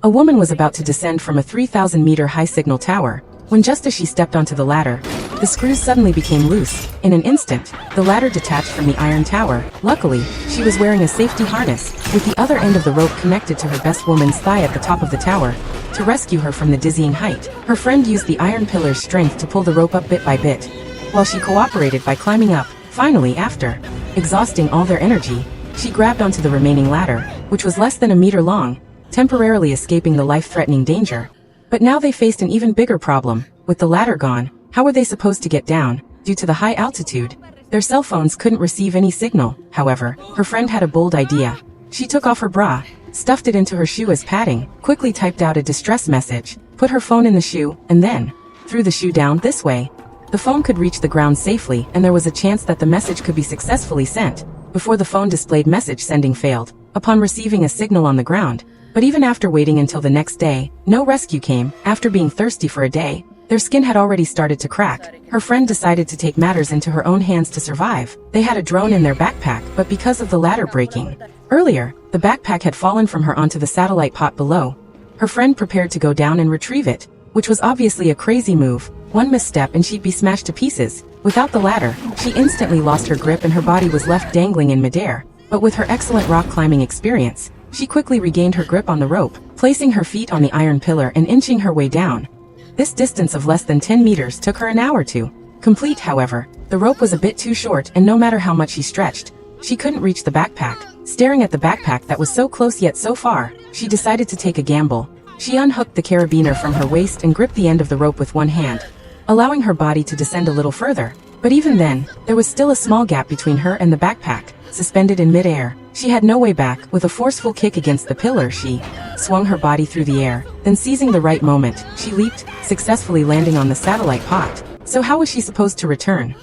A woman was about to descend from a 3,000-meter high signal tower, when just as she stepped onto the ladder, the screws suddenly became loose. In an instant, the ladder detached from the iron tower. Luckily, she was wearing a safety harness, with the other end of the rope connected to her best woman's thigh at the top of the tower, to rescue her from the dizzying height. Her friend used the iron pillar's strength to pull the rope up bit by bit, while she cooperated by climbing up. Finally, after exhausting all their energy, she grabbed onto the remaining ladder, which was less than a meter long, temporarily escaping the life-threatening danger. But now they faced an even bigger problem. With the ladder gone, how were they supposed to get down? Due to the high altitude, their cell phones couldn't receive any signal. However, her friend had a bold idea. She took off her bra, stuffed it into her shoe as padding, quickly typed out a distress message, put her phone in the shoe, and then threw the shoe down. This way, the phone could reach the ground safely, and there was a chance that the message could be successfully sent before the phone displayed message sending failed upon receiving a signal on the ground. But even after waiting until the next day, no rescue came. After being thirsty for a day, their skin had already started to crack. Her friend decided to take matters into her own hands to survive. They had a drone in their backpack, but because of the ladder breaking earlier, the backpack had fallen from her onto the satellite pot below. Her friend prepared to go down and retrieve it, which was obviously a crazy move. One misstep and she'd be smashed to pieces. Without the ladder, she instantly lost her grip and her body was left dangling in midair. But with her excellent rock climbing experience, she quickly regained her grip on the rope, placing her feet on the iron pillar and inching her way down. This distance of less than 10 meters took her an hour to complete. However, the rope was a bit too short, and no matter how much she stretched, she couldn't reach the backpack. Staring at the backpack that was so close yet so far, she decided to take a gamble. She unhooked the carabiner from her waist and gripped the end of the rope with one hand, allowing her body to descend a little further. But even then, there was still a small gap between her and the backpack. Suspended in mid-air, she had no way back. With a forceful kick against the pillar, she swung her body through the air. Then, seizing the right moment, she leaped, successfully landing on the satellite pot. So how was she supposed to return?